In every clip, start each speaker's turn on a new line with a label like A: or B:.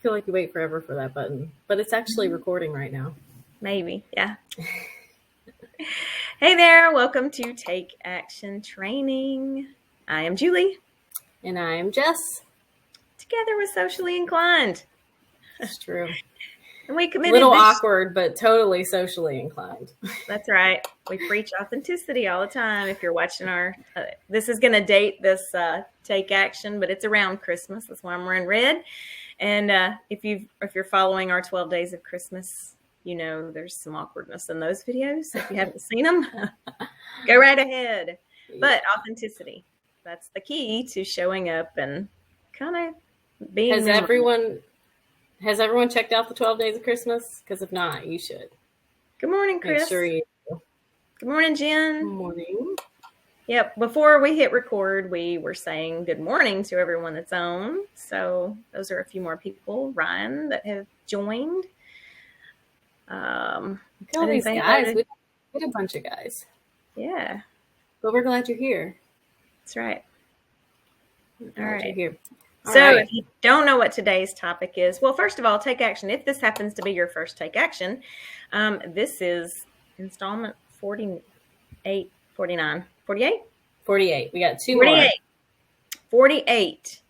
A: feel like you wait forever for that button, but it's actually recording right now.
B: Maybe, yeah. Hey there, welcome to Take Action Training. I am Julie.
A: And I am Jess.
B: Together we're socially inclined.
A: It's true.
B: And we committed
A: a little awkward, but totally socially inclined.
B: That's right. We preach authenticity all the time. If you're watching our, this is going to date this Take Action, but it's around Christmas. That's why I'm wearing red. And if you're following our 12 Days of Christmas, you know there's some awkwardness in those videos. If you haven't seen them, go right ahead. But authenticity, that's the key to showing up and kind of being.
A: Has everyone checked out the 12 Days of Christmas? Because if not, you should.
B: Good morning, Chris.
A: Make sure you do.
B: Good morning, Jen.
A: Good morning.
B: Yep. Before we hit record, we were saying good morning to everyone that's on. So those are a few more people, Ryan, that have joined.
A: All these guys. We had a bunch of guys.
B: Yeah.
A: But we're glad you're here.
B: That's right.
A: All right. You're here.
B: So if you don't know what today's topic is, well, first of all, take action. If this happens to be your first take action, this is installment 48, 49, 48?
A: 48. We got two
B: 48.
A: more.
B: 48.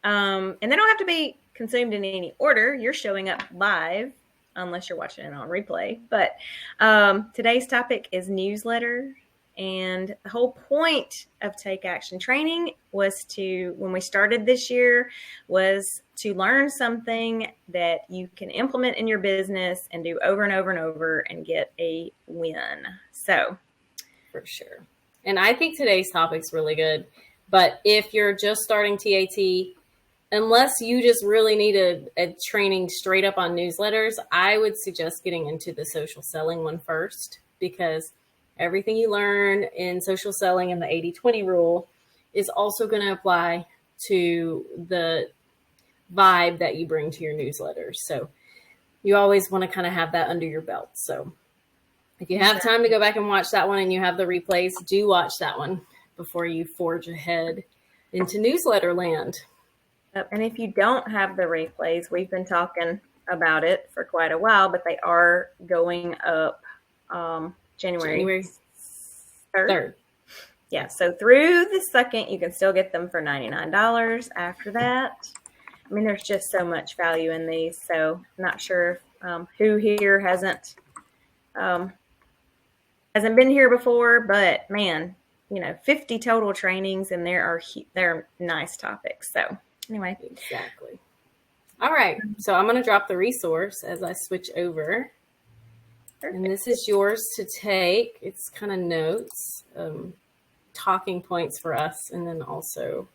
B: And they don't have to be consumed in any order. You're showing up live, unless you're watching it on replay. But today's topic is newsletter. And the whole point of Take Action Training was when we started this year, was to learn something that you can implement in your business and do over and over and over and get a win. So,
A: for sure. And I think today's topic's really good. But if you're just starting TAT, unless you just really need a training straight up on newsletters, I would suggest getting into the social selling one first, because everything you learn in social selling and the 80-20 rule is also going to apply to the vibe that you bring to your newsletters. So you always want to kind of have that under your belt. So if you have time to go back and watch that one and you have the replays, do watch that one before you forge ahead into newsletter land.
B: And if you don't have the replays, we've been talking about it for quite a while, but they are going up January 3rd. Yeah, so through the 2nd, you can still get them for $99. After that, I mean, there's just so much value in these. So I'm not sure who here hasn't been here before, but man, 50 total trainings, and they're nice topics. So anyway.
A: Exactly. All right, so I'm going to drop the resource as I switch over. Perfect. And this is yours to take. It's kind of notes, talking points for us. And then also,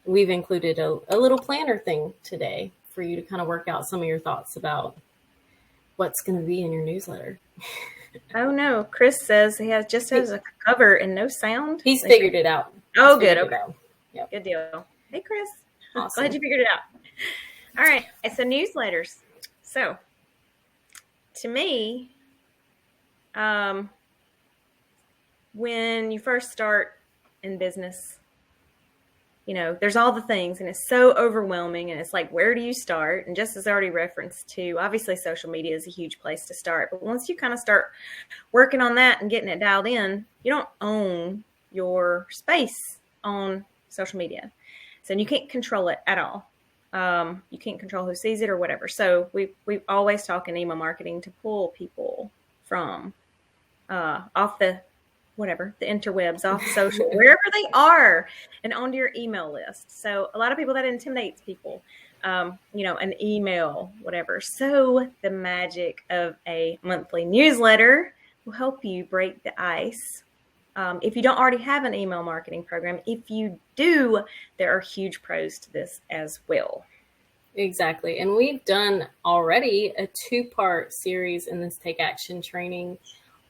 A: we've included a little planner thing today for you to kind of work out some of your thoughts about what's going to be in your newsletter.
B: Oh, no. Chris says he has a cover and no sound.
A: He's figured it out.
B: Oh, good. Okay.
A: Yep.
B: Good deal. Hey, Chris.
A: Awesome.
B: Glad you figured it out. All right. So newsletters. So to me, when you first start in business, there's all the things and it's so overwhelming, and it's like, where do you start? And just as already referenced to, obviously social media is a huge place to start. But once you kind of start working on that and getting it dialed in, you don't own your space on social media. So you can't control it at all. You can't control who sees it or whatever. So we always talk in email marketing to pull people from off the interwebs, off social, wherever they are, and onto your email list. So a lot of people, that intimidates people, an email, whatever. So the magic of a monthly newsletter will help you break the ice. If you don't already have an email marketing program, if you do, there are huge pros to this as well.
A: Exactly. And we've done already a 2-part series in this Take Action training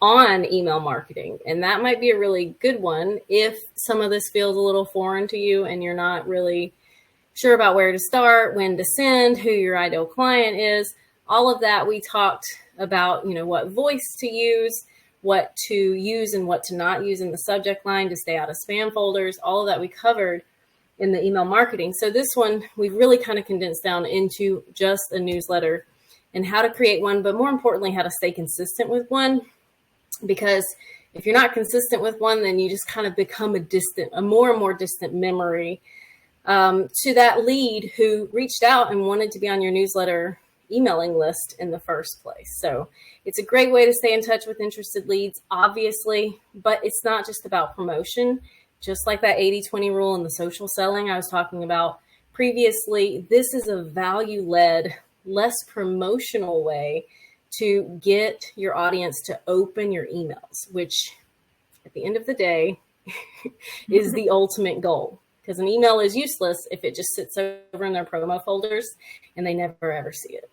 A: on email marketing. And that might be a really good one if some of this feels a little foreign to you and you're not really sure about where to start, when to send, who your ideal client is. All of that we talked about, what voice to use, what to use and what to not use in the subject line to stay out of spam folders. All of that we covered in the email marketing. So this one, we've really kind of condensed down into just a newsletter and how to create one, but more importantly, how to stay consistent with one. Because if you're not consistent with one, then you just kind of become a more and more distant memory to that lead who reached out and wanted to be on your newsletter emailing list in the first place. So it's a great way to stay in touch with interested leads, obviously, but it's not just about promotion. Just like that 80-20 rule in the social selling I was talking about previously, this is a value-led, less promotional way to get your audience to open your emails, which at the end of the day is the ultimate goal. Because an email is useless if it just sits over in their promo folders and they never ever see it.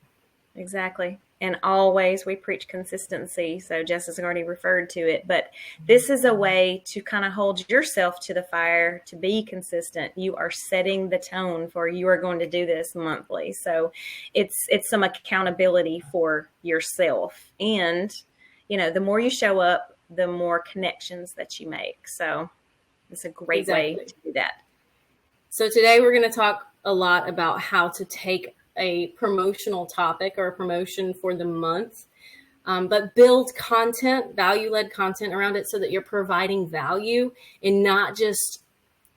B: Exactly. And always we preach consistency. So Jess has already referred to it, but this is a way to kind of hold yourself to the fire, to be consistent. You are setting the tone for you are going to do this monthly. So it's some accountability for yourself. And, you know, the more you show up, the more connections that you make. So it's a great way to do that.
A: So today we're going to talk a lot about how to take a promotional topic or a promotion for the month, but build content, value-led content around it so that you're providing value and not just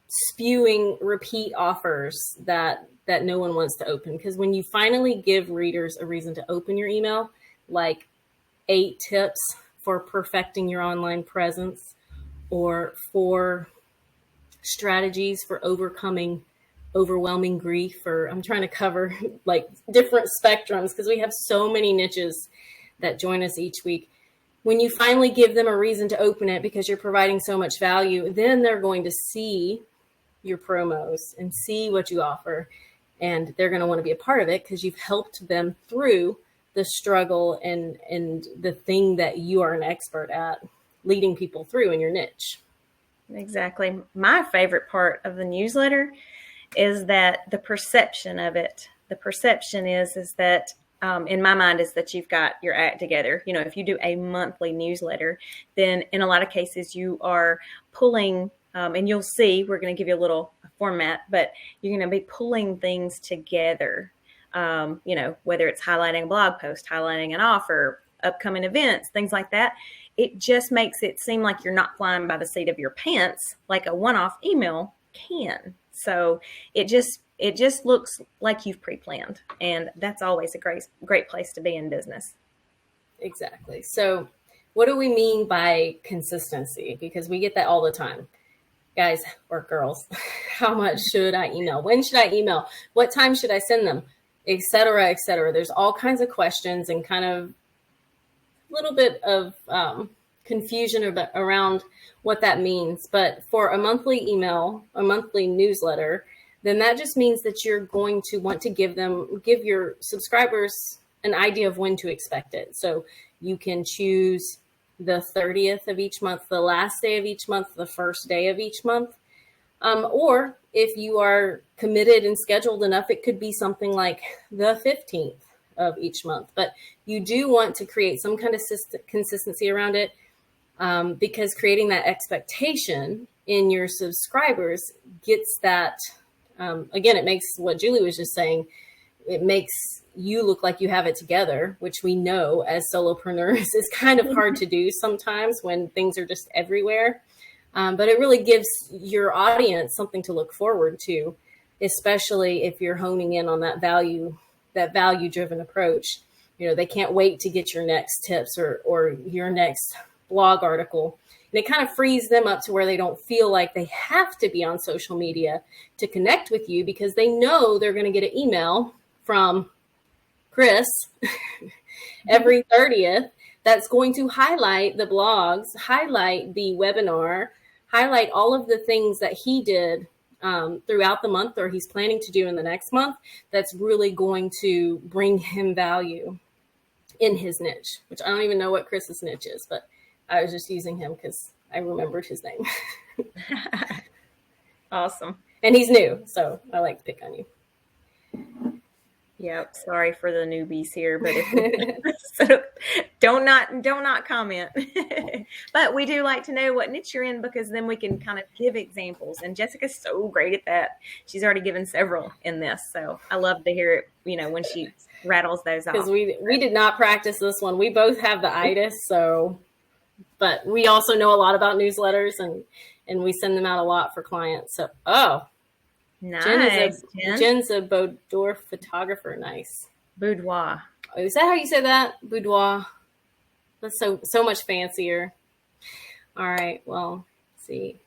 A: spewing repeat offers that no one wants to open. Because when you finally give readers a reason to open your email, like 8 tips for perfecting your online presence or 4 strategies for overcoming overwhelming grief, or I'm trying to cover like different spectrums because we have so many niches that join us each week. When you finally give them a reason to open it because you're providing so much value, then they're going to see your promos and see what you offer, and they're going to want to be a part of it because you've helped them through the struggle and the thing that you are an expert at leading people through in your niche.
B: Exactly. My favorite part of the newsletter is that the perception of it, the perception is that in my mind is that you've got your act together. You know, if you do a monthly newsletter, then in a lot of cases you are pulling, and you'll see, we're going to give you a little format, but you're going to be pulling things together. You know, whether it's highlighting a blog post, highlighting an offer, upcoming events, things like that. It just makes it seem like you're not flying by the seat of your pants like a one-off email can. So it just looks like you've pre-planned, and that's always a great place to be in business.
A: Exactly. So what do we mean by consistency? Because we get that all the time. Guys or girls, how much should I email? When should I email? What time should I send them? Et cetera, et cetera. There's all kinds of questions and kind of a little bit of confusion around what that means. But for a monthly email, a monthly newsletter, then that just means that you're going to want to give your subscribers an idea of when to expect it. So you can choose the 30th of each month, the last day of each month, the first day of each month. Or if you are committed and scheduled enough, it could be something like the 15th of each month. But you do want to create some kind of consistency around it, because creating that expectation in your subscribers gets that, again, it makes what Julie was just saying, it makes you look like you have it together, which we know as solopreneurs is kind of hard to do sometimes when things are just everywhere. But it really gives your audience something to look forward to, especially if you're honing in on that value-driven approach. You know, they can't wait to get your next tips or your next blog article. And it kind of frees them up to where they don't feel like they have to be on social media to connect with you, because they know they're going to get an email from Chris every 30th that's going to highlight the blogs, highlight the webinar, highlight all of the things that he did throughout the month or he's planning to do in the next month that's really going to bring him value in his niche, which I don't even know what Chris's niche is, but I was just using him because I remembered his name.
B: Awesome.
A: And he's new, so I like to pick on you.
B: Yep. Sorry for the newbies here, but so Don't not comment. But we do like to know what niche you're in, because then we can kind of give examples. And Jessica's so great at that. She's already given several in this. So I love to hear it, when she rattles those off.
A: Because we did not practice this one. We both have the itis, but we also know a lot about newsletters, and we send them out a lot for clients. So,
B: nice.
A: Jen's a boudoir photographer. Nice.
B: Boudoir.
A: Oh, is that how you say that? Boudoir. That's so much fancier. All right. Well, see.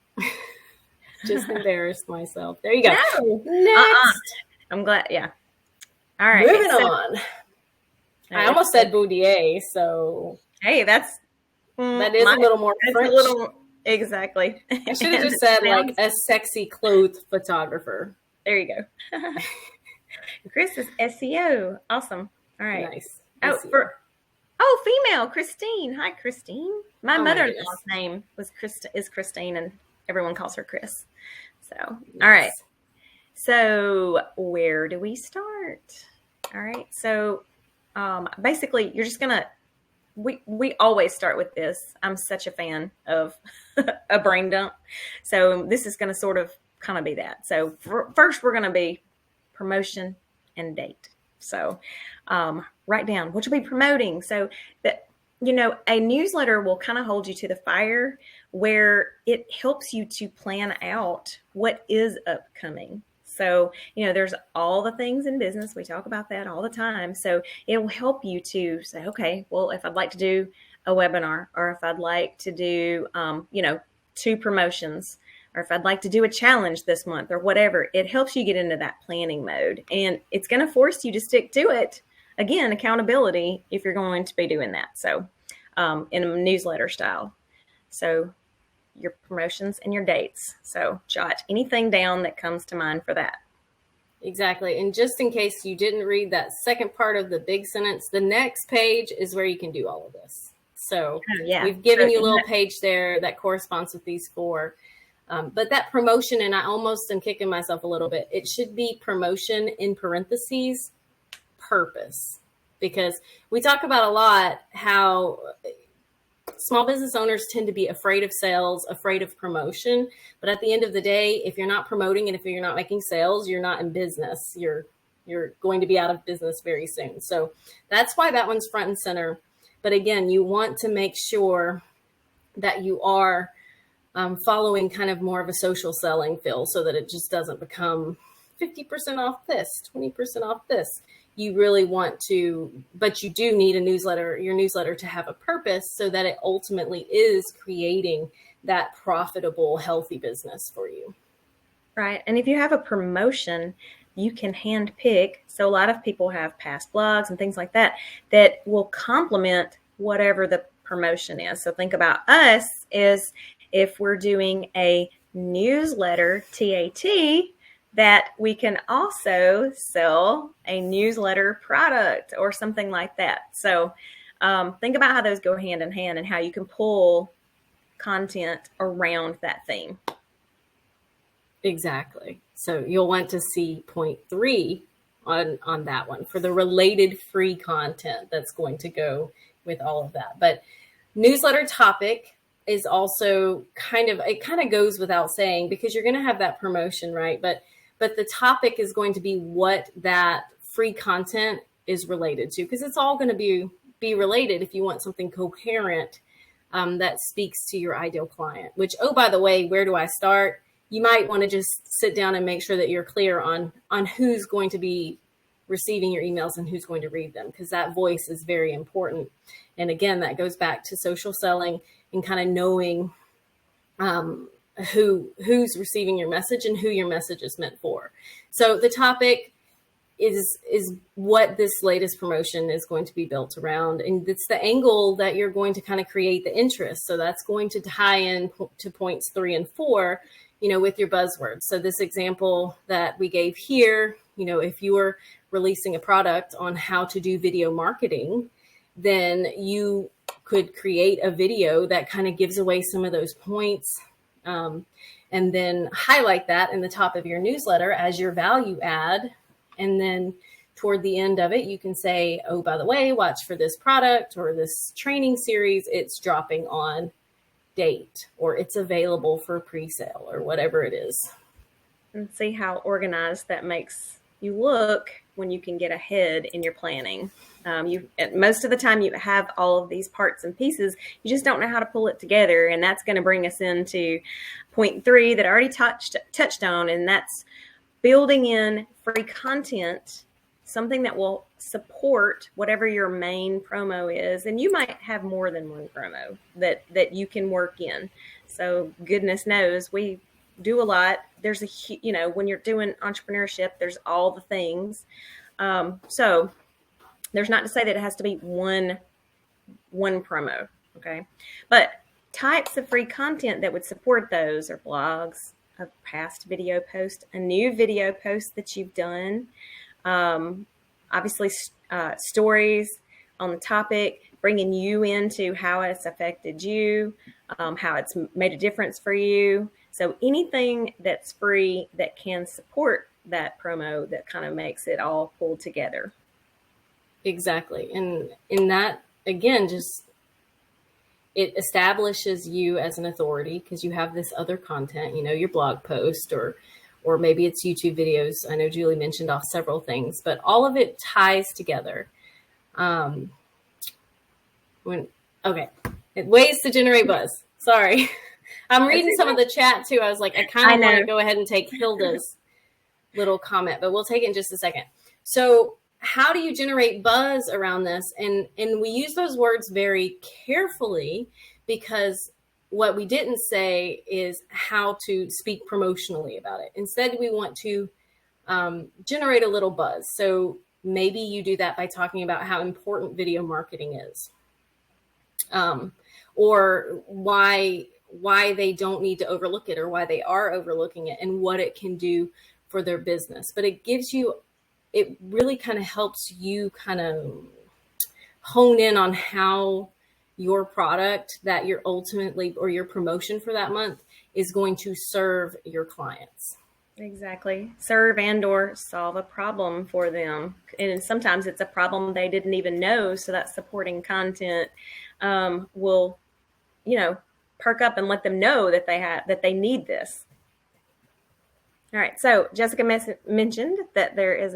A: Just embarrassed myself. There you go.
B: No.
A: Next.
B: I'm glad. Yeah. All right.
A: Moving on. I almost said boudier, so.
B: Hey, that is
A: a little more French.
B: Exactly.
A: I should have just said like a sexy clothes photographer.
B: There you go. Chris is SEO. Awesome. All right.
A: Nice.
B: Female, Christine. Hi, Christine. My mother-in-law's name is Christine, and everyone calls her Chris. So, All right. So, where do we start? All right. So, basically, you're just gonna. We always start with this. I'm such a fan of a brain dump, so this is going to sort of kind of be that. So first, we're going to be promotion and date. So write down what you'll be promoting. So that, a newsletter will kind of hold you to the fire, where it helps you to plan out what is upcoming. So, there's all the things in business. We talk about that all the time. So it will help you to say, okay, well, if I'd like to do a webinar, or if I'd like to do, 2 promotions, or if I'd like to do a challenge this month, or whatever, it helps you get into that planning mode, and it's going to force you to stick to it. Again, accountability, if you're going to be doing that. So in a newsletter style. So your promotions and your dates. So jot anything down that comes to mind for that.
A: Exactly. And just in case you didn't read that second part of the big sentence, the next page is where you can do all of this. So we've given you a little page there that corresponds with these 4. But that promotion, and I almost am kicking myself a little bit, it should be promotion in parentheses, purpose. Because we talk about a lot how small business owners tend to be afraid of sales, afraid of promotion. But at the end of the day, if you're not promoting and if you're not making sales, you're not in business. You're going to be out of business very soon. So that's why that one's front and center. But again, you want to make sure that you are following kind of more of a social selling feel, so that it just doesn't become 50% off this, 20% off this. You really want to, but you do need your newsletter to have a purpose, so that it ultimately is creating that profitable, healthy business for you.
B: Right. And if you have a promotion, you can hand pick. So a lot of people have past blogs and things like that will complement whatever the promotion is. So think about us is if we're doing a newsletter, TAT, that we can also sell a newsletter product or something like that. So think about how those go hand in hand and how you can pull content around that theme.
A: Exactly. So you'll want to see point 3 on that one for the related free content that's going to go with all of that. But newsletter topic is also kind of goes without saying, because you're going to have that promotion, right? But the topic is going to be what that free content is related to, because it's all going to be related if you want something coherent that speaks to your ideal client. Which, oh, by the way, where do I start? You might want to just sit down and make sure that you're clear on who's going to be receiving your emails and who's going to read them, because that voice is very important. And again, that goes back to social selling and kind of knowing who's receiving your message and who your message is meant for. So the topic is what this latest promotion is going to be built around. And it's the angle that you're going to kind of create the interest. So that's going to tie in to points 3 and 4, with your buzzwords. So this example that we gave here, if you were releasing a product on how to do video marketing, then you could create a video that kind of gives away some of those points, and then highlight that in the top of your newsletter as your value add, and then toward the end of it, you can say, oh, by the way, watch for this product or this training series. It's dropping on date, or it's available for pre-sale, or whatever it is.
B: And see how organized that makes you look when you can get ahead in your planning. Most of the time you have all of these parts and pieces, you just don't know how to pull it together. And that's going to bring us into point 3 that I already touched on, and that's building in free content, something that will support whatever your main promo is. And you might have more than one promo that you can work in. So goodness knows we do a lot. There's when you're doing entrepreneurship, there's all the things. So there's not to say that it has to be one promo. Okay. But types of free content that would support those are blogs, a past video post, a new video post that you've done, obviously stories on the topic, bringing you into how it's affected you, how it's made a difference for you. So anything that's free that can support that promo, that kind of makes it all pulled together.
A: Exactly. And in that, again, just it establishes you as an authority because you have this other content, your blog post or maybe it's YouTube videos. I know Julie mentioned off several things, but all of it ties together. Ways to generate buzz. Sorry. I'm reading some of the chat too. I was like, I kind of want to go ahead and take Hilda's little comment, but we'll take it in just a second. So how do you generate buzz around this? And we use those words very carefully because what we didn't say is how to speak promotionally about it. Instead, we want to generate a little buzz. So maybe you do that by talking about how important video marketing is, or why they don't need to overlook it, or why they are overlooking it, and what it can do for their business. But it really kind of helps you kind of hone in on how your product that you're ultimately, or your promotion for that month, is going to serve your clients.
B: Exactly. Serve and or solve a problem for them. And sometimes it's a problem they didn't even know. So that supporting content will, perk up and let them know that they need this. All right. So Jessica mentioned that there is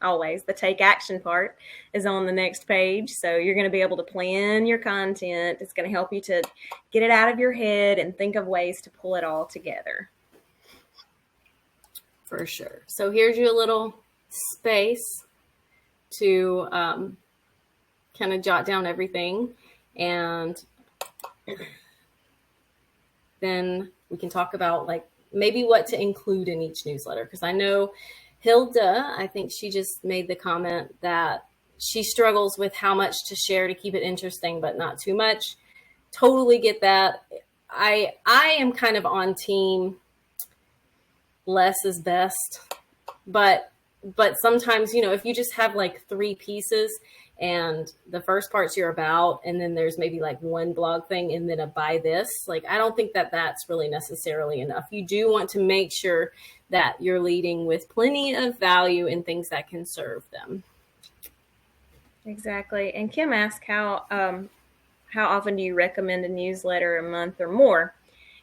B: always the take action part is on the next page. So you're going to be able to plan your content. It's going to help you to get it out of your head and think of ways to pull it all together.
A: For sure. So here's your little space to kind of jot down everything. And then we can talk about maybe what to include in each newsletter. Because I know Hilda, I think she just made the comment that she struggles with how much to share to keep it interesting, but not too much. Totally get that. I am kind of on team less is best, but sometimes, if you just have 3 pieces and the first part's your about, and then there's maybe one blog thing and then a buy this, I don't think that that's really necessarily enough. You do want to make sure that you're leading with plenty of value and things that can serve them.
B: Exactly. And Kim asked how often do you recommend a newsletter a month or more?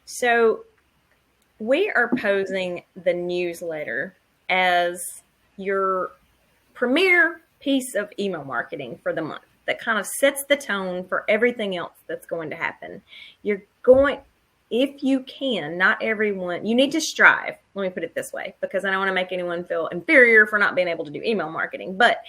B: So we are posing the newsletter as your premier piece of email marketing for the month that kind of sets the tone for everything else that's going to happen. If you can, not everyone, you need to strive. Let me put it this way, because I don't want to make anyone feel inferior for not being able to do email marketing. But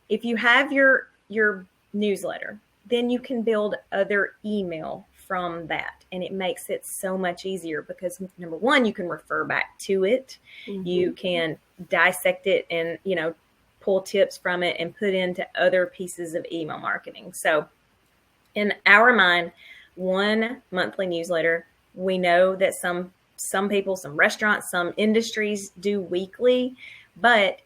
B: if you have your newsletter, then you can build other email from that. And it makes it so much easier because, number one, you can refer back to it. Mm-hmm. You can dissect it and, pull tips from it and put into other pieces of email marketing. So in our mind, one monthly newsletter, we know that some people, some restaurants, some industries do weekly, but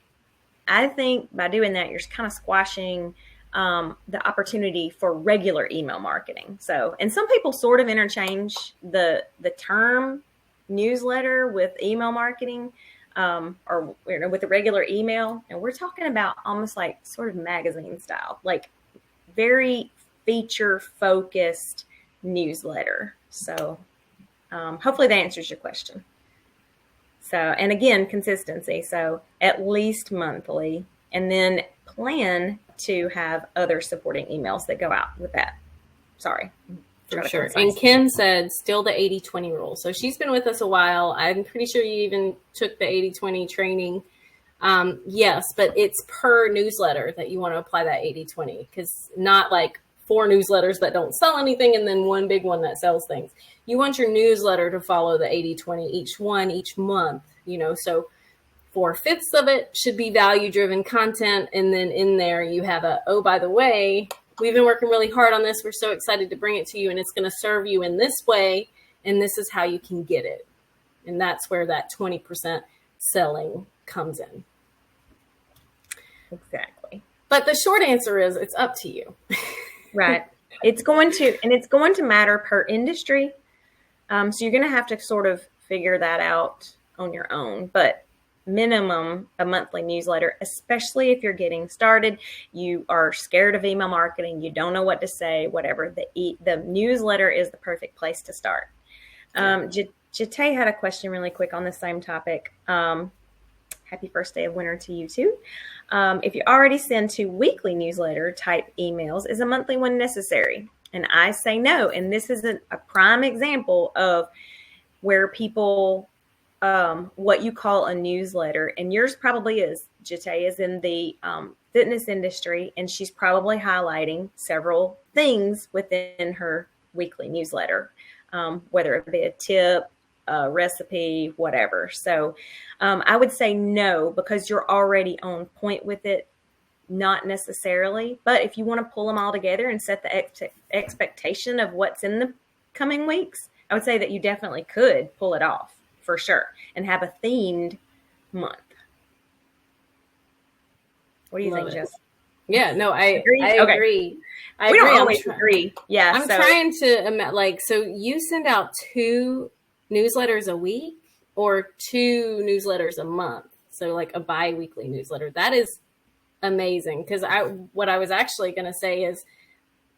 B: I think by doing that, you're kind of squashing the opportunity for regular email marketing. So, and some people sort of interchange the term newsletter with email marketing. or with a regular email. And we're talking about almost like sort of magazine style, like very feature focused newsletter. So hopefully that answers your question. So, and again, consistency. So at least monthly, and then plan to have other supporting emails that go out with that. Sorry.
A: For sure. And Kim said still the 80-20 rule. So she's been with us a while. I'm pretty sure you even took the 80-20 training. Yes, but it's per newsletter that you want to apply that 80-20, because not like 4 newsletters that don't sell anything and then one big one that sells things. You want your newsletter to follow the 80-20 each month, so 4/5 of it should be value-driven content. And then in there you have oh, by the way, we've been working really hard on this. We're so excited to bring it to you, and it's going to serve you in this way. And this is how you can get it. And that's where that 20% selling comes in.
B: Exactly.
A: But the short answer is it's up to you.
B: Right. It's going to matter per industry. So you're going to have to sort of figure that out on your own, but minimum a monthly newsletter, especially if you're getting started, you are scared of email marketing, you don't know what to say, whatever, the newsletter is the perfect place to start. Jate had a question really quick on the same topic. Happy first day of winter to you too. If you already send 2 weekly newsletter type emails, is a monthly one necessary? And I say no. And this is a prime example of where people, what you call a newsletter, and yours probably is, Jate is in the fitness industry, and she's probably highlighting several things within her weekly newsletter, whether it be a tip, a recipe, whatever. So I would say no, because you're already on point with it. Not necessarily, but if you want to pull them all together and set the expectation of what's in the coming weeks, I would say that you definitely could pull it off for sure and have a themed month. What do you think, Jess?
A: Yeah, no, I
B: Okay.
A: agree.
B: We don't always agree. Yeah.
A: I'm trying to, so you send out 2 newsletters a week or 2 newsletters a month. So like a bi-weekly newsletter. That is amazing. Because what I was actually going to say is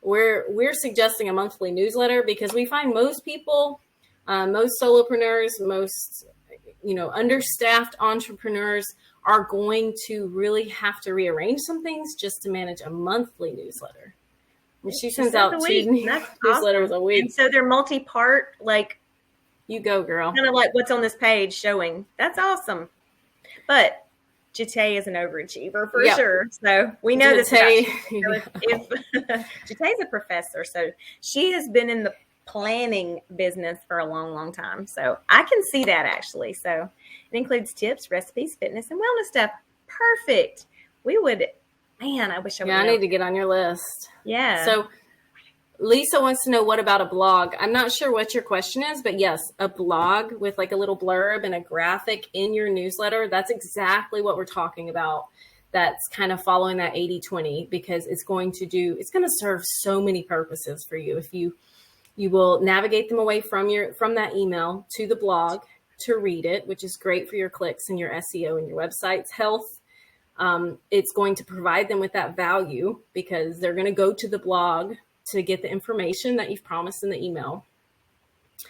A: we're suggesting a monthly newsletter because we find most people, most solopreneurs, most understaffed entrepreneurs are going to really have to rearrange some things just to manage a monthly newsletter. And she sends out 2 newsletters a week.
B: And so they're multi-part, like,
A: you go, girl.
B: Kind of like what's on this page showing. That's awesome. But Jate is an overachiever for sure. So we know this about if Jate's a professor, so she has been in the planning business for a long, long time. So I can see that actually. So it includes tips, recipes, fitness, and wellness stuff. Perfect. I wish I would.
A: Yeah, I need to get on your list.
B: Yeah.
A: So Lisa wants to know, what about a blog? I'm not sure what your question is, but yes, a blog with like a little blurb and a graphic in your newsletter. That's exactly what we're talking about. That's kind of following that 80-20, because it's going to serve so many purposes for you. If you will navigate them away from that email to the blog to read it, which is great for your clicks and your SEO and your website's health. It's going to provide them with that value because they're going to go to the blog to get the information that you've promised in the email.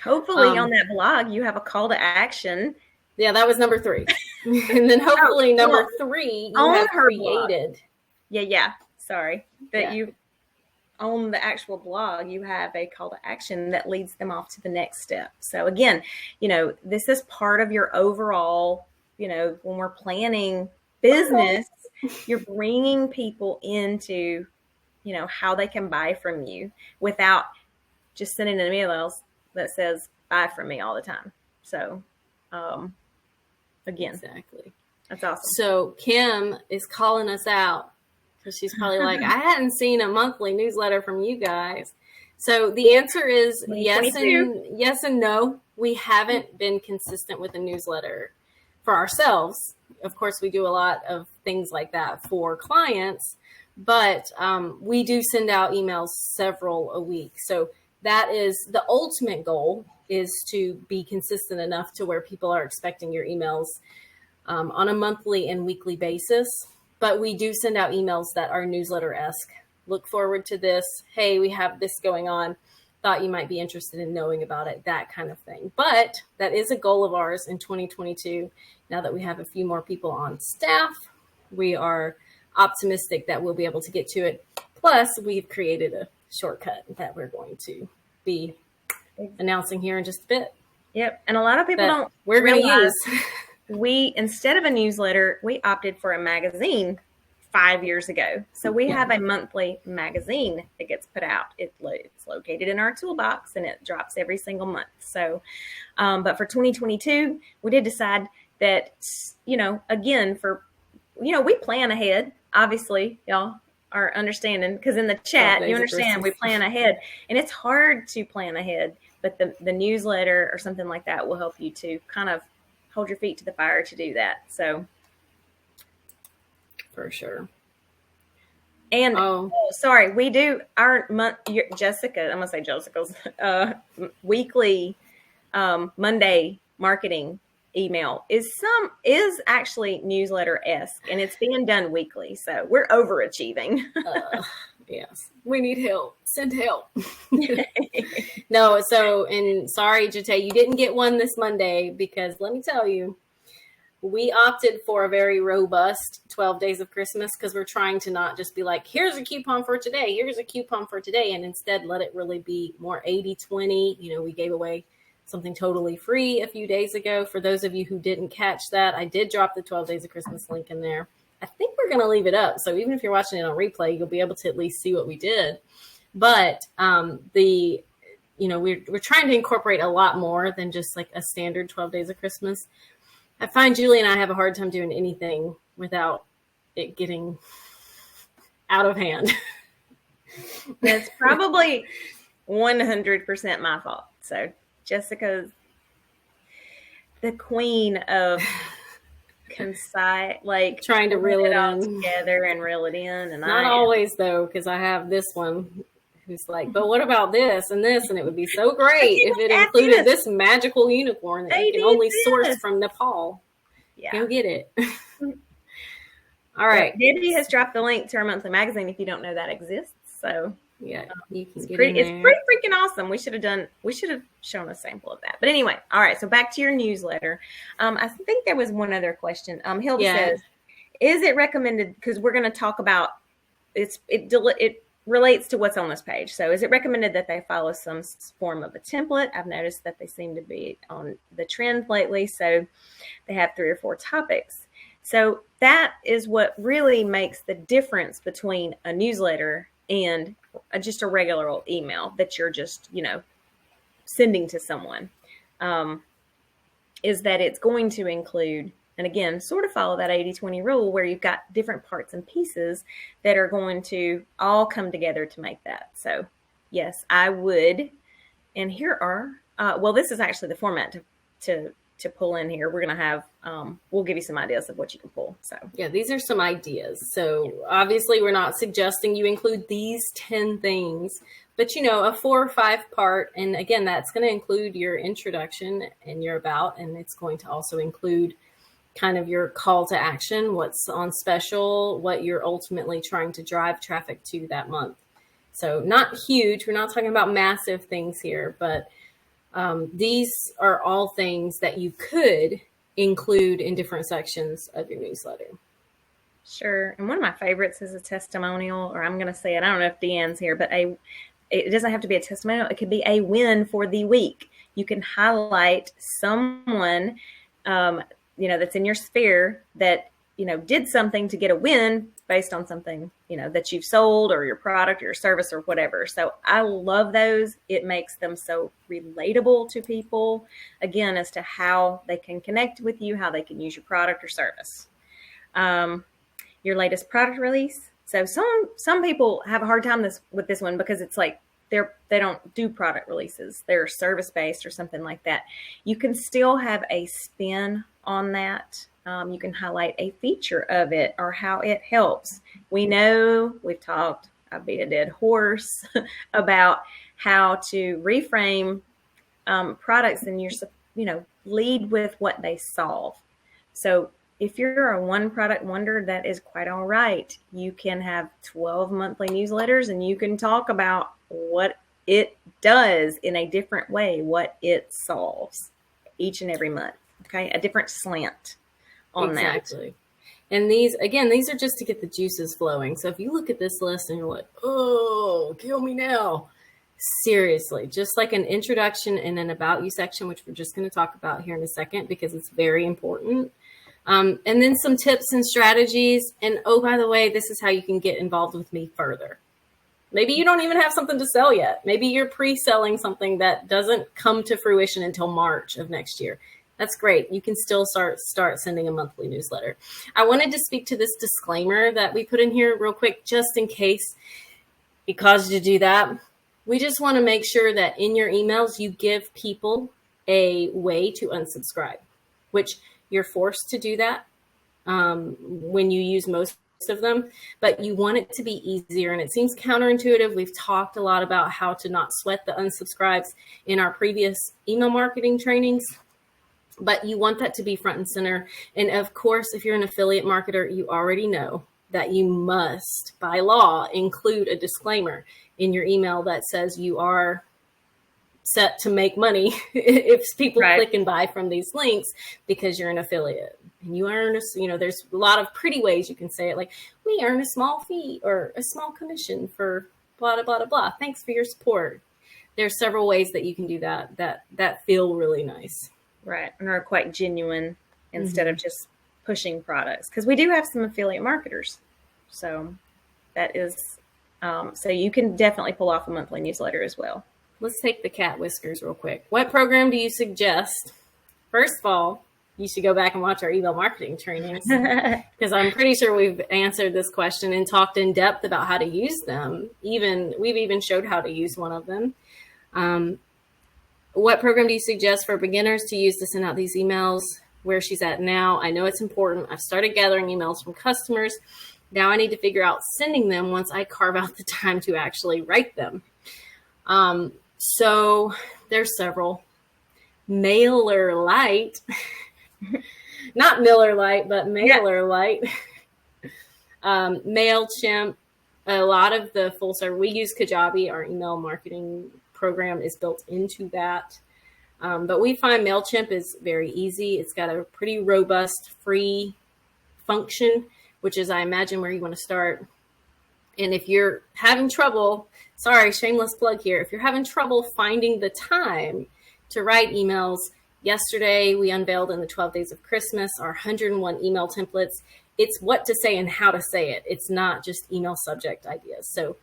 B: Hopefully on that blog, you have a call to action.
A: Yeah, that was number 3. And then hopefully number 3, you have created.
B: Blog. Yeah. Sorry. You on the actual blog, you have a call to action that leads them off to the next step. So again, this is part of your overall, when we're planning business, you're bringing people into how they can buy from you without just sending an email that says buy from me all the time. So, again,
A: exactly.
B: That's awesome.
A: So Kim is calling us out because she's probably like, I hadn't seen a monthly newsletter from you guys. So the answer is yes and no. We haven't been consistent with a newsletter for ourselves. Of course, we do a lot of things like that for clients. But we do send out emails several a week. So that is the ultimate goal, is to be consistent enough to where people are expecting your emails on a monthly and weekly basis. But we do send out emails that are newsletter-esque. Look forward to this. Hey, we have this going on. Thought you might be interested in knowing about it, that kind of thing. But that is a goal of ours in 2022. Now that we have a few more people on staff, we are optimistic that we'll be able to get to it. Plus, we've created a shortcut that we're going to be announcing here in just a bit.
B: Yep. And a lot of people
A: we're going to use.
B: We, instead of a newsletter, we opted for a magazine 5 years ago. So we have a monthly magazine that gets put out. It's located in our toolbox and it drops every single month. So, but for 2022, we did decide that, again, we plan ahead. Obviously, y'all are understanding, because in the chat, you understand we plan ahead, and it's hard to plan ahead, but the newsletter or something like that will help you to kind of hold your feet to the fire to do that. So
A: for sure.
B: And sorry, we do our Jessica, I'm gonna say Jessica's weekly Monday marketing email is actually newsletter-esque, and it's being done weekly. So we're overachieving.
A: Yes. We need help. Send help. No, and sorry, Jate, you didn't get one this Monday, because let me tell you, we opted for a very robust 12 days of Christmas, because we're trying to not just be like, here's a coupon for today, here's a coupon for today, and instead let it really be more 80-20. We gave away something totally free a few days ago. For those of you who didn't catch that, I did drop the 12 days of Christmas link in there. I think we're going to leave it up. So even if you're watching it on replay, you'll be able to at least see what we did. But we're trying to incorporate a lot more than just like a standard 12 days of Christmas. I find Julie and I have a hard time doing anything without it getting out of hand.
B: That's probably 100% my fault. So Jessica's the queen of concise, like
A: trying to reel it
B: all
A: in
B: together and reel it in. And
A: not always though, because I have this one who's like, but what about this and this? And it would be so great if it included this magical unicorn that you can only source from Nepal. Yeah. Go get it. All right.
B: Debbie has dropped the link to our monthly magazine if you don't know that exists. So
A: yeah, you can
B: it's pretty freaking awesome. We should have shown a sample of that. But anyway, all right. So back to your newsletter. I think there was one other question. Hilda says, is it recommended, because we're going to talk about it relates to what's on this page. So is it recommended that they follow some form of a template? I've noticed that they seem to be on the trend lately. So they have 3 or 4 topics. So that is what really makes the difference between a newsletter and just a regular old email that you're just, sending to someone, is that it's going to include, and again, sort of follow that 80-20 rule, where you've got different parts and pieces that are going to all come together to make that. So yes, I would. And here are, this is actually the format to pull in here. We're going to have, we'll give you some ideas of what you can pull. So
A: yeah, these are some ideas. So obviously we're not suggesting you include these 10 things, but a 4 or 5 part. And again, that's going to include your introduction and your about, and it's going to also include kind of your call to action, what's on special, what you're ultimately trying to drive traffic to that month. So not huge. We're not talking about massive things here, but these are all things that you could include in different sections of your newsletter.
B: Sure. And one of my favorites is a testimonial, or I'm going to say it, I don't know if Deanne's here, but it doesn't have to be a testimonial. It could be a win for the week. You can highlight someone, that's in your sphere that, did something to get a win based on something, that you've sold, or your product or your service or whatever. So I love those. It makes them so relatable to people, again, as to how they can connect with you, how they can use your product or service. Your latest product release. So some people have a hard time with this one, because it's like they don't do product releases. They're service-based or something like that. You can still have a spin on that. You can highlight a feature of it or how it helps. We know, we've talked, I beat a dead horse about how to reframe products, and lead with what they solve. So if you're a one product wonder, that is quite all right. You can have 12 monthly newsletters and you can talk about what it does in a different way, what it solves each and every month. Okay. A different slant on that.
A: Exactly. And these are just to get the juices flowing. So if you look at this list and you're like, oh, kill me now. Seriously, just like an introduction and an about you section, which we're just going to talk about here in a second because it's very important. And then some tips and strategies. And oh, by the way, this is how you can get involved with me further. Maybe you don't even have something to sell yet. Maybe you're pre-selling something that doesn't come to fruition until March of next year. That's great. You can still start sending a monthly newsletter. I wanted to speak to this disclaimer that we put in here real quick, just in case it caused you to do that. We just want to make sure that in your emails, you give people a way to unsubscribe, which you're forced to do that when you use most of them, but you want it to be easier. And it seems counterintuitive. We've talked a lot about how to not sweat the unsubscribes in our previous email marketing trainings, but you want that to be front and center. And of course, if you're an affiliate marketer, you already know that you must, by law, include a disclaimer in your email that says you are set to make money if people click and buy from these links because you're an affiliate and you earn there's a lot of pretty ways you can say it, like we earn a small fee or a small commission for blah, blah, blah, blah. Thanks for your support. There's several ways that you can do that feel really nice.
B: Right. And are quite genuine instead of just pushing products. Because we do have some affiliate marketers. So that is, so you can definitely pull off a monthly newsletter as well.
A: Let's take the cat whiskers real quick. What program do you suggest? First of all, you should go back and watch our email marketing trainings because I'm pretty sure we've answered this question and talked in depth about how to use them. We've even showed how to use one of them. What program do you suggest for beginners to use to send out these emails? Where she's at now. I know it's important. I've started gathering emails from customers. Now I need to figure out sending them once I carve out the time to actually write them. So there's several. MailerLite, not Miller Lite, but MailerLite. MailChimp, a lot of the full service. We use Kajabi. Our email marketing program is built into that. But we find MailChimp is very easy. It's got a pretty robust free function, which is, I imagine, where you want to start. And if you're having trouble, sorry, shameless plug here. If you're having trouble finding the time to write emails, yesterday we unveiled in the 12 Days of Christmas our 101 email templates. It's what to say and how to say it. It's not just email subject ideas. So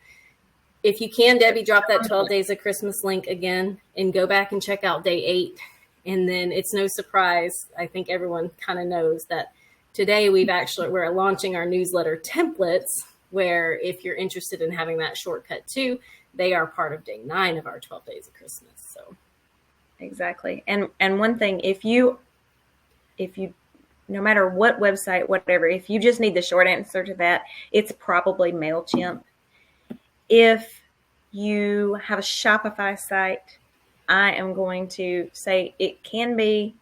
A: if you can, Debbie, drop that 12 Days of Christmas link again and go back and check out day 8. And then it's no surprise. I think everyone kind of knows that today we're launching our newsletter templates, where if you're interested in having that shortcut too, they are part of day 9 of our 12 Days of Christmas. So
B: exactly. And one thing, if you, no matter what website, whatever, if you just need the short answer to that, it's probably MailChimp. If you have a Shopify site, I am going to say it can be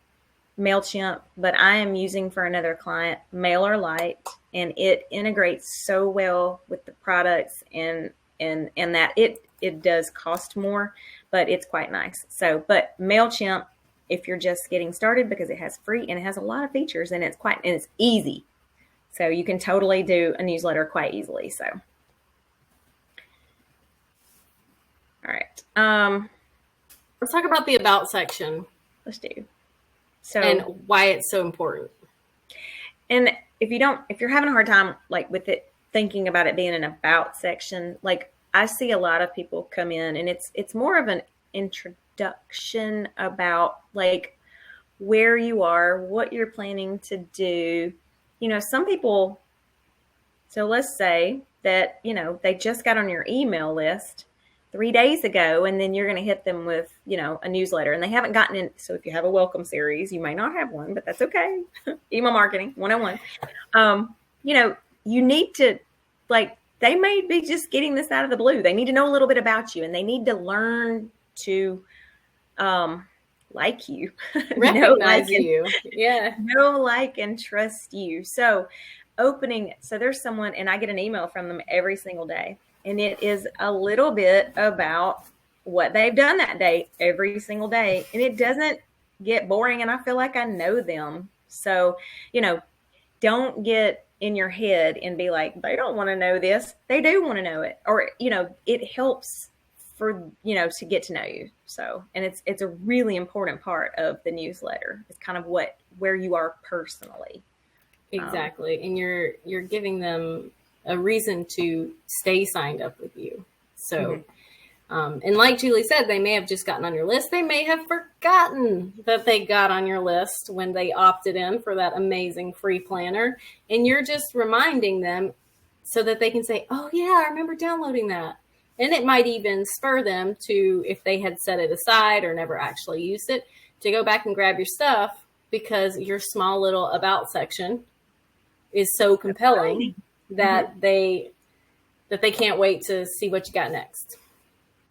B: MailChimp, but I am using for another client MailerLite, and it integrates so well with the products and that it does cost more, but it's quite nice. So, but MailChimp, if you're just getting started, because it has free and it has a lot of features and it's easy. So you can totally do a newsletter quite easily. So. All right.
A: Let's talk about the about section.
B: Let's do.
A: So, and why it's so important.
B: And if you're having a hard time, like with it, thinking about it being an about section, like I see a lot of people come in and it's more of an introduction about like where you are, what you're planning to do. Some people, so let's say that, they just got on your email list 3 days ago, and then you're going to hit them with, a newsletter, and they haven't gotten in. So if you have a welcome series, you may not have one, but that's okay. Email marketing 101. You need to, like, they may be just getting this out of the blue. They need to know a little bit about you, and they need to learn to like you,
A: Recognize you. Yeah.
B: know, like, and trust you. So there's someone, and I get an email from them every single day, and it is a little bit about what they've done that day every single day, and it doesn't get boring, and I feel like I know them. So, don't get in your head and be like, they don't want to know this. They do want to know it. Or, it helps for, to get to know you. So, and it's a really important part of the newsletter. It's kind of where you are personally.
A: Exactly. And you're giving them a reason to stay signed up with you. So, and like Julie said, they may have just gotten on your list. They may have forgotten that they got on your list when they opted in for that amazing free planner. And you're just reminding them so that they can say, oh yeah, I remember downloading that. And it might even spur them to, if they had set it aside or never actually used it, to go back and grab your stuff, because your small little about section is so compelling that they can't wait to see what you got next.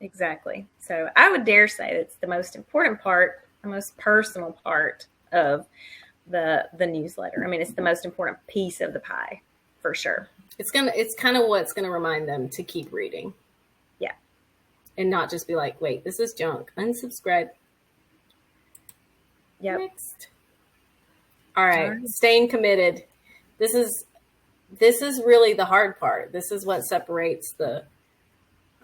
B: Exactly. So I would dare say it's the most important part, the most personal part of the newsletter. I mean, it's the most important piece of the pie, for sure.
A: It's kind of what's going to remind them to keep reading.
B: Yeah.
A: And not just be like, wait, this is junk. Unsubscribe.
B: Yep.
A: Next. All right. Staying committed. This is really the hard part. This is what separates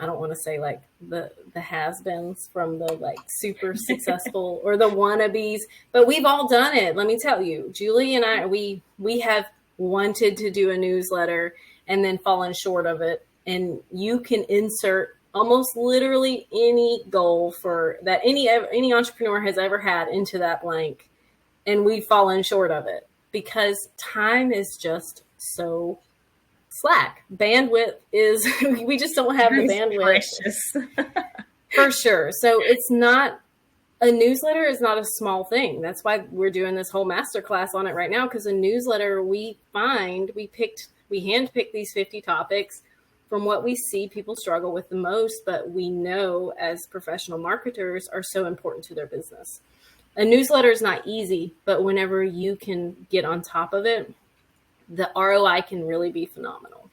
A: I don't want to say like the has-beens from the like super successful or the wannabes, but we've all done it. Let me tell you, Julie and I, we have wanted to do a newsletter and then fallen short of it. And you can insert almost literally any goal for that any entrepreneur has ever had into that blank, and we've fallen short of it because time is just so slack. Bandwidth is, we just don't have the bandwidth. For sure. So a newsletter is not a small thing. That's why we're doing this whole masterclass on it right now, because a newsletter, we handpicked these 50 topics from what we see people struggle with the most, but we know as professional marketers are so important to their business. A newsletter is not easy, but whenever you can get on top of it, the ROI can really be phenomenal.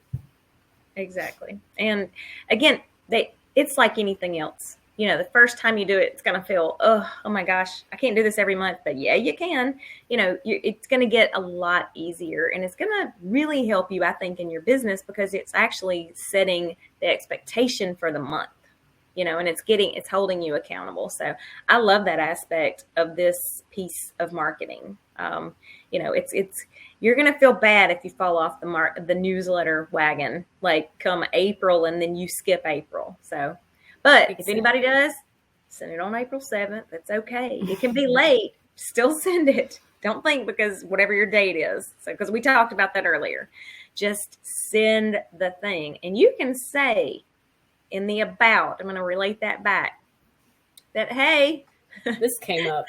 B: Exactly. And again, it's like anything else. The first time you do it, it's going to feel, oh my gosh, I can't do this every month. But yeah, you can. It's going to get a lot easier, and it's going to really help you, I think, in your business, because it's actually setting the expectation for the month, and it's holding you accountable. So I love that aspect of this piece of marketing. You're going to feel bad if you fall off the newsletter wagon, like come April, and then you skip April. So, but if anybody does, send it on April 7th. That's okay. It can be late. Still send it. Don't think because whatever your date is. So, because we talked about that earlier, just send the thing. And you can say in the about, I'm going to relate that back, that, hey,
A: this came up.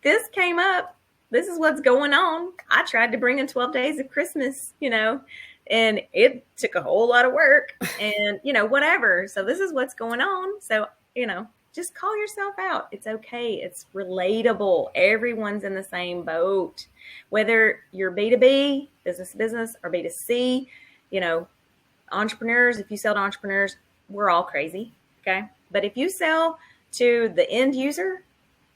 B: This came up. This is what's going on. I tried to bring in 12 Days of Christmas, and it took a whole lot of work and, whatever. So this is what's going on. So, just call yourself out. It's okay. It's relatable. Everyone's in the same boat, whether you're B2B, business to business, or B2C, entrepreneurs. If you sell to entrepreneurs, we're all crazy. Okay. But if you sell to the end user,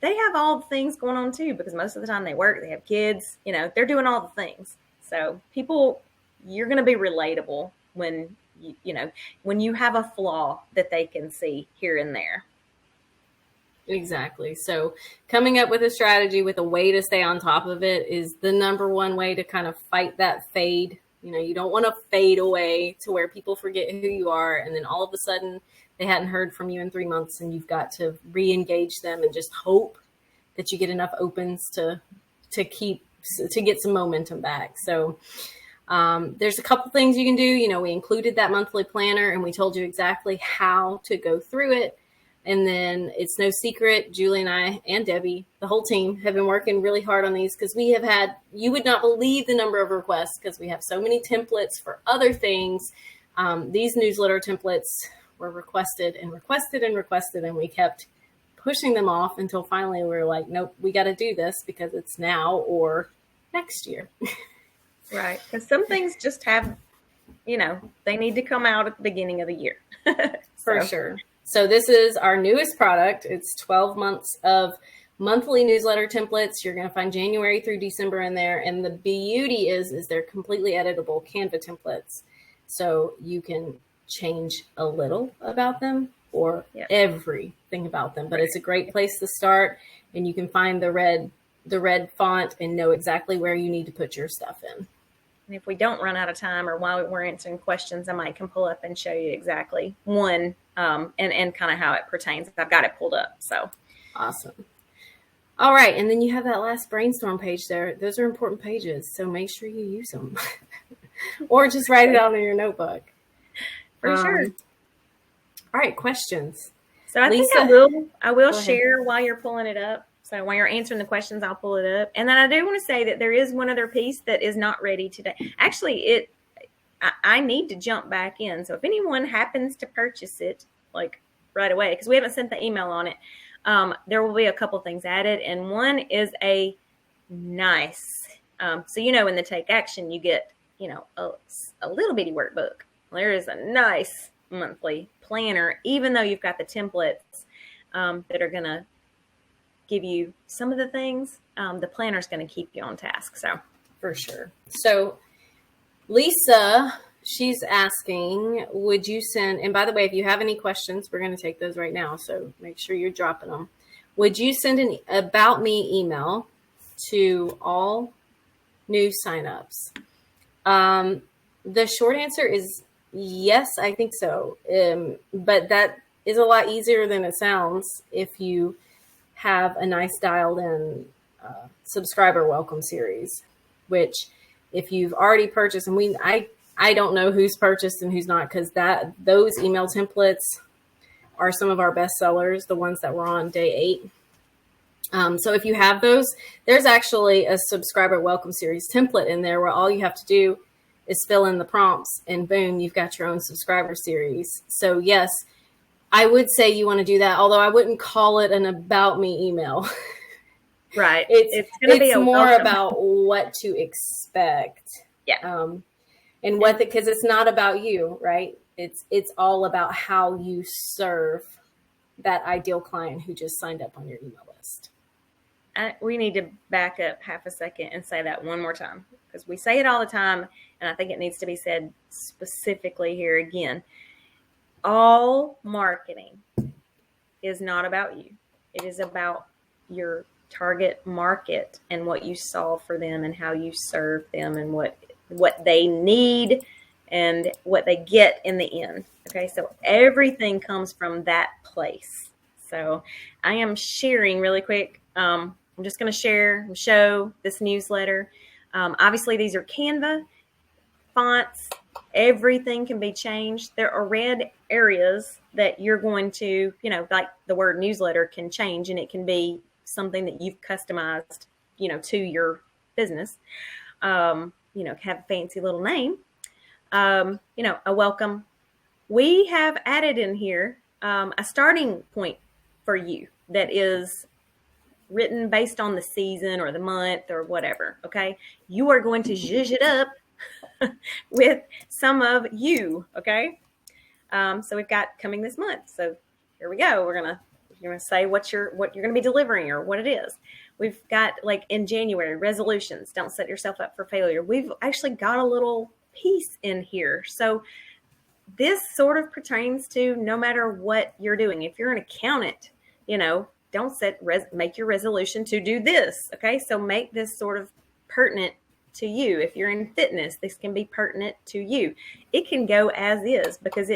B: they have all the things going on too, because most of the time they work, they have kids, they're doing all the things. So you're going to be relatable when you have a flaw that they can see here and there.
A: Exactly. So coming up with a strategy with a way to stay on top of it is the number one way to kind of fight that fade. You don't want to fade away to where people forget who you are. And then all of a sudden they hadn't heard from you in 3 months, and you've got to re-engage them and just hope that you get enough opens to get some momentum back. So there's a couple things you can do. We included that monthly planner, and we told you exactly how to go through it. And then it's no secret, Julie and I and Debbie, the whole team, have been working really hard on these, because we have had, you would not believe the number of requests, because we have so many templates for other things. These newsletter templates were requested, and we kept pushing them off until finally we were like, nope, we got to do this because it's now or next year.
B: Right. Because some things just have, they need to come out at the beginning of the year.
A: For sure. So this is our newest product. It's 12 months of monthly newsletter templates. You're going to find January through December in there. And the beauty is they're completely editable Canva templates. So you can change a little about them or everything about them. But it's a great place to start. And you can find the red font and know exactly where you need to put your stuff in.
B: And if we don't run out of time or while we're answering questions, I might can pull up and show you exactly one and kind of how it pertains. I've got it pulled up. So
A: awesome. All right. And then you have that last brainstorm page there. Those are important pages. So make sure you use them or just write it out in your notebook.
B: For sure.
A: All right. Questions.
B: So I think I will share while you're pulling it up. So while you're answering the questions, I'll pull it up. And then I do want to say that there is one other piece that is not ready today. Actually, I need to jump back in. So if anyone happens to purchase it, like right away, because we haven't sent the email on it, there will be a couple things added. And one is a nice, so in the Take Action, you get, a little bitty workbook. There is a nice monthly planner, even though you've got the templates that are going to give you some of the things, the planner is going to keep you on task. So
A: for sure. So Lisa, she's asking, would you send, and by the way, if you have any questions, we're going to take those right now. So make sure you're dropping them. Would you send an about me email to all new signups? The short answer is yes, I think so. But that is a lot easier than it sounds if you have a nice dialed in subscriber welcome series, which if you've already purchased, and I don't know who's purchased and who's not, because those email templates are some of our best sellers, the ones that were on day 8. So if you have those, there's actually a subscriber welcome series template in there where all you have to do is fill in the prompts and boom, you've got your own subscriber series. So yes, I would say you want to do that, although I wouldn't call it an about me email.
B: Right.
A: It's more about what to expect.
B: Yeah.
A: And because it's not about you, right? It's all about how you serve that ideal client who just signed up on your email list.
B: We need to back up half a second and say that one more time, because we say it all the time, and I think it needs to be said specifically here again. All marketing is not about you. It is about your target market and what you solve for them and how you serve them and what they need and what they get in the end. Okay, so everything comes from that place. So I am sharing really quick. I'm just going to show this newsletter. Obviously, these are Canva fonts. Everything can be changed. There are red areas that you're going to, like the word newsletter can change, and it can be something that you've customized, to your business. Have a fancy little name. A welcome. We have added in here a starting point for you that is written based on the season or the month or whatever. Okay. You are going to zhuzh it up with some of you. Okay. So we've got coming this month. So here we go. You're going to say what you're going to be delivering or what it is. We've got, like, in January, resolutions. Don't set yourself up for failure. We've actually got a little piece in here. So this sort of pertains to no matter what you're doing. If you're an accountant, don't make your resolution to do this. Okay. So make this sort of pertinent to you. If you're in fitness, this can be pertinent to you. It can go as is because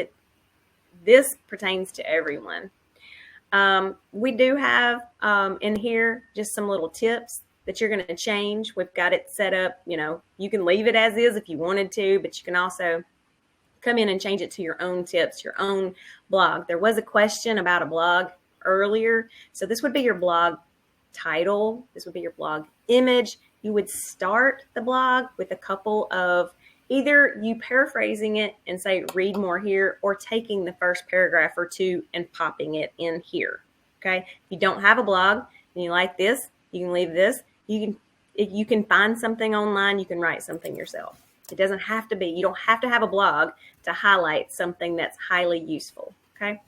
B: this pertains to everyone. We do have in here just some little tips that you're going to change. We've got it set up, you can leave it as is if you wanted to, but you can also come in and change it to your own tips, your own blog. There was a question about a blog earlier. So this would be your blog title. This would be your blog image. You would start the blog with a couple of either you paraphrasing it and say, read more here, or taking the first paragraph or two and popping it in here. Okay. If you don't have a blog and you like this, you can leave this. If you can find something online, you can write something yourself. It doesn't have to be, you don't have to have a blog to highlight something that's highly useful. Okay.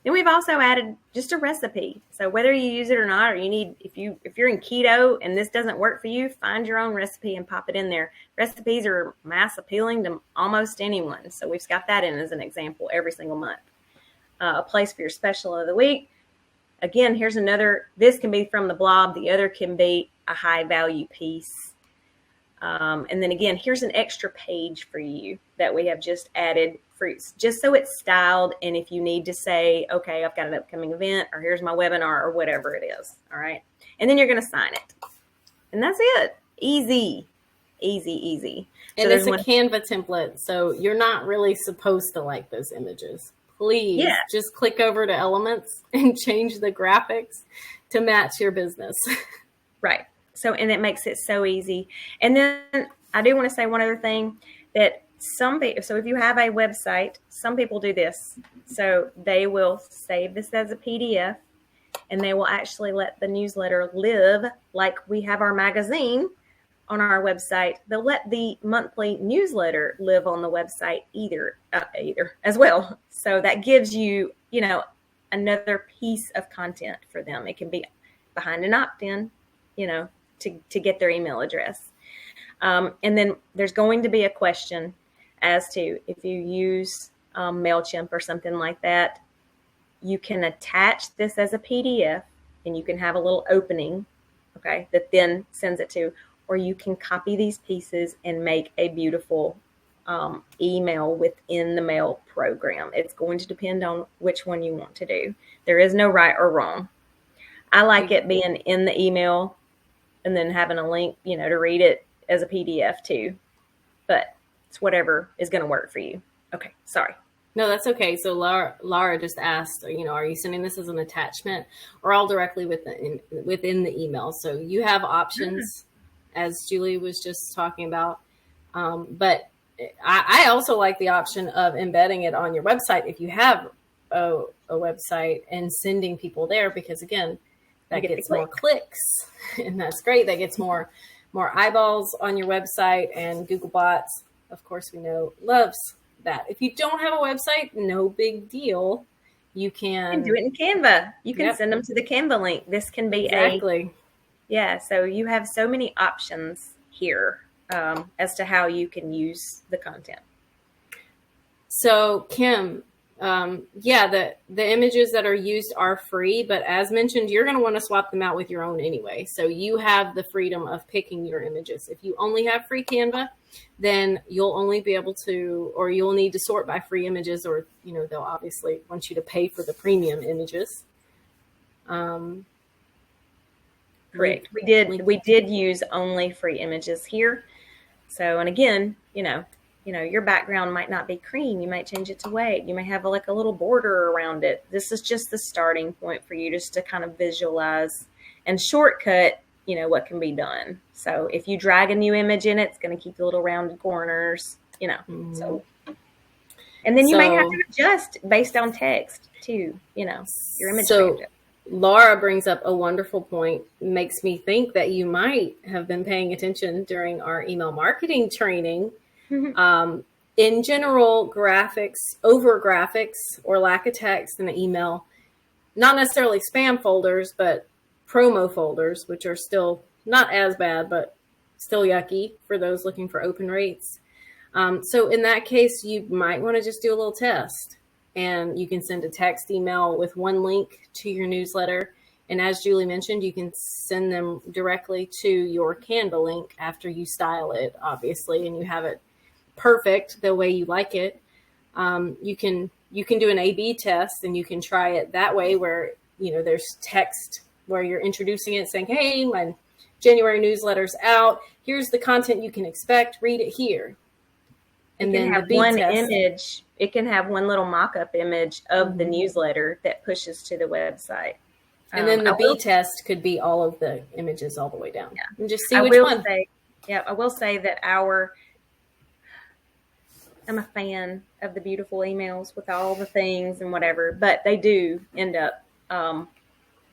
B: Then we've also added just a recipe. So whether you use it or not, or if you're in keto and this doesn't work for you, find your own recipe and pop it in there. Recipes are mass appealing to almost anyone. So we've got that in as an example every single month. A place for your special of the week. Again, here's another, this can be from the blog. The other can be a high value piece. And then again, here's an extra page for you that we have just added for just so it's styled. And if you need to say, okay, I've got an upcoming event, or here's my webinar, or whatever it is. All right. And then you're going to sign it. And that's it. Easy, easy, easy.
A: And so it's a Canva template. So you're not really supposed to like those images. Please just click over to Elements and change the graphics to match your business.
B: Right. So, and it makes it so easy. And then I do want to say one other thing, that so if you have a website, some people do this. So they will save this as a PDF, and they will actually let the newsletter live like we have our magazine on our website. They'll let the monthly newsletter live on the website either as well. So that gives you, another piece of content for them. It can be behind an opt-in, to get their email address. And then there's going to be a question as to if you use MailChimp or something like that, you can attach this as a PDF and you can have a little opening, okay, that then sends it to, or you can copy these pieces and make a beautiful email within the mail program. It's going to depend on which one you want to do. There is no right or wrong. I like it being in the email and then having a link, to read it as a PDF too. But it's whatever is going to work for you. Okay, sorry.
A: No, that's okay. So Laura just asked, are you sending this as an attachment or all directly within the email? So you have options, as Julie was just talking about. But I also like the option of embedding it on your website if you have a website and sending people there, because again, that gets more clicks, and that's great. That gets more eyeballs on your website, and Google bots, of course, we know, loves that. If you don't have a website, no big deal. You can
B: do it in Canva. You can send them to the Canva link. This can be so you have so many options here as to how you can use the content.
A: So Kim, the images that are used are free, but as mentioned, you're going to want to swap them out with your own anyway. So you have the freedom of picking your images. If you only have free Canva, then you'll only be able to, or you'll need to sort by free images, or, they'll obviously want you to pay for the premium images.
B: Correct. We did use only free images here. So, and again, your background might not be cream. You might change it to white. You may have a little border around it. This is just the starting point for you, just to kind of visualize and shortcut, what can be done. So if you drag a new image in, it's going to keep the little rounded corners, so. And then you may have to adjust based on text too, your image.
A: So Laura brings up a wonderful point, makes me think that you might have been paying attention during our email marketing training. In general, over graphics or lack of text in the email, not necessarily spam folders, but promo folders, which are still not as bad, but still yucky for those looking for open rates. So in that case, you might want to just do a little test, and you can send a text email with one link to your newsletter. And as Julie mentioned, you can send them directly to your Canva link after you style it, obviously, and you have it perfect the way you like it. You can do an A/B test, and you can try it that way, where there's text where you're introducing it, saying, "Hey, my January newsletter's out. Here's the content you can expect. Read it here." And then
B: have one image. It can have one little mock-up image of the newsletter that pushes to the website.
A: And then the B test could be all of the images all the way down.
B: Yeah.
A: And just see which one.
B: I will say that I'm a fan of the beautiful emails with all the things and whatever, but they do end up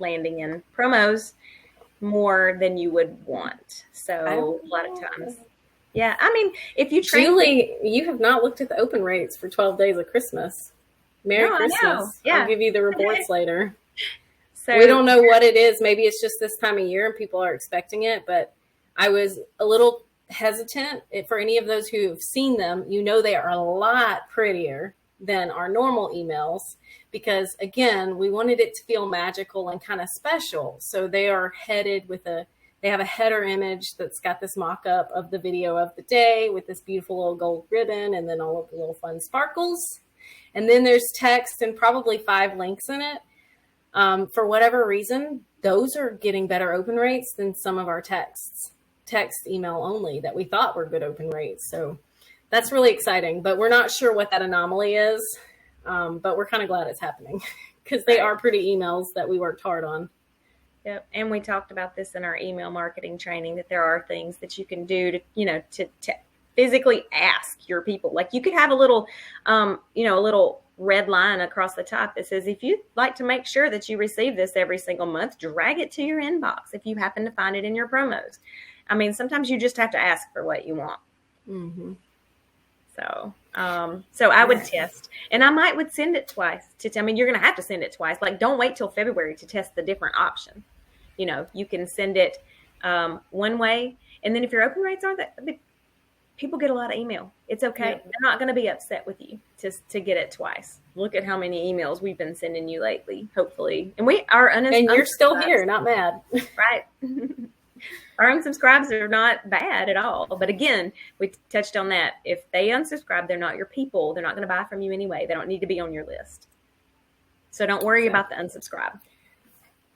B: landing in promos more than you would want. So a lot of times. Yeah. I mean, if you train.
A: Julie, you have not looked at the open rates for 12 Days of Christmas. Merry Christmas. Yeah. I'll give you the reports later. So we don't know what it is. Maybe it's just this time of year and people are expecting it, but I was a little hesitant. For any of those who have seen them, you know they are a lot prettier than our normal emails because, again, we wanted it to feel magical and kind of special. So they are headed with they have a header image that's got this mock-up of the video of the day with this beautiful little gold ribbon and then all of the little fun sparkles. And then there's text and probably 5 links in it. For whatever reason, those are getting better open rates than some of our text email only that we thought were good open rates. So that's really exciting, but we're not sure what that anomaly is. But we're kind of glad it's happening because they are pretty emails that we worked hard on.
B: Yep. And we talked about this in our email marketing training, that there are things that you can do to physically ask your people. Like you could have a little, a little red line across the top that says, if you'd like to make sure that you receive this every single month, drag it to your inbox if you happen to find it in your promos. I mean, sometimes you just have to ask for what you want. Mm-hmm. So I would test, and I would send it twice you're going to have to send it twice. Like, don't wait till February to test the different option. You can send it one way, and then if your open rates aren't that, people get a lot of email. It's okay. Yeah. They're not going to be upset with you to get it twice. Look at how many emails we've been sending you lately, hopefully. And we are
A: and you're still here, not mad.
B: Right. Our unsubscribes are not bad at all. But again, we touched on that. If they unsubscribe, they're not your people. They're not going to buy from you anyway. They don't need to be on your list. So don't worry about the unsubscribe.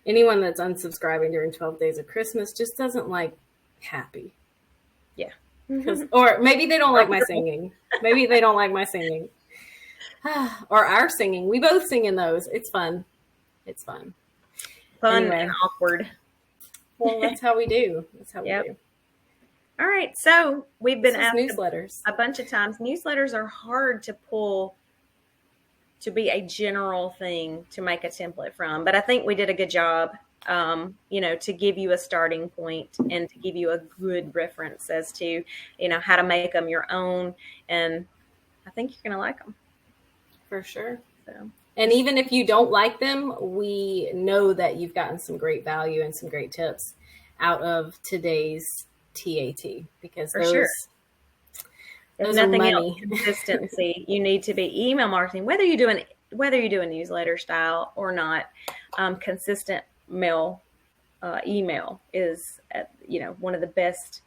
A: Anyone that's unsubscribing during 12 Days of Christmas just doesn't like happy.
B: Yeah.
A: Or maybe they don't like my singing. Maybe they don't like my singing. Or our singing. We both sing in those. It's fun. It's fun.
B: Anyway. And awkward.
A: Well, that's how we do. That's how we do.
B: All right. So we've been asked
A: newsletters
B: a bunch of times. Newsletters are hard to pull to be a general thing to make a template from. But I think we did a good job, to give you a starting point and to give you a good reference as to, how to make them your own. And I think you're going to like them.
A: For sure. So. And even if you don't like them, we know that you've gotten some great value and some great tips out of today's TAT because
B: There's nothing else. Consistency. You need to be email marketing, whether you do a newsletter style or not. Consistent email is, one of the best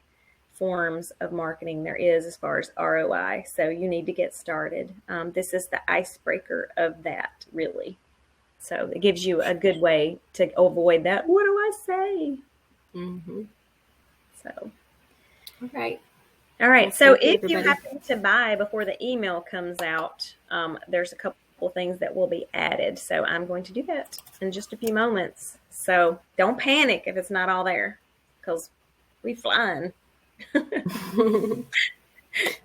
B: forms of marketing there is as far as ROI. So you need to get started. This is the icebreaker of that, really. So it gives you a good way to avoid that. What do I say? Mm-hmm. So,
A: all right.
B: All right. So if you happen to buy before the email comes out, there's a couple things that will be added. So I'm going to do that in just a few moments. So don't panic if it's not all there, because we flying.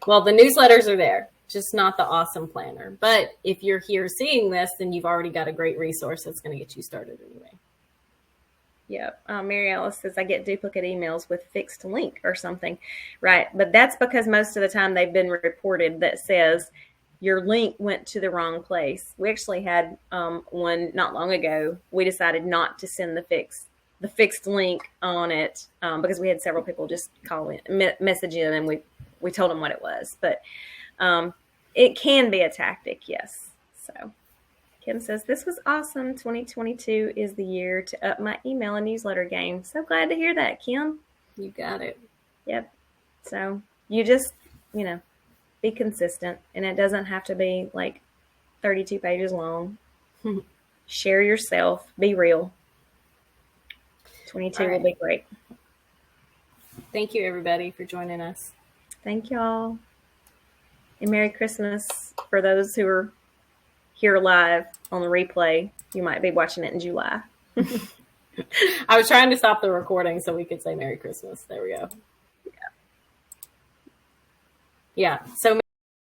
A: Well, the newsletters are there, just not the awesome planner. But if you're here seeing this, then you've already got a great resource that's going to get you started anyway.
B: Yep. Mary Alice says, I get duplicate emails with fixed link or something. Right. But that's because most of the time they've been reported that says your link went to the wrong place. We actually had one not long ago. We decided not to send the fixed link on it because we had several people just call in, message in, and we told them what it was. But it can be a tactic, yes. So Kim says, this was awesome. 2022 is the year to up my email and newsletter game. So glad to hear that, Kim.
A: You got it.
B: Yep. So you just, be consistent, and it doesn't have to be like 32 pages long. Share yourself. Be real. 22 will be great.
A: Thank you, everybody, for joining us.
B: Thank y'all. And Merry Christmas for those who are here live on the replay. You might be watching it in July.
A: I was trying to stop the recording so we could say Merry Christmas. There we go. Yeah. So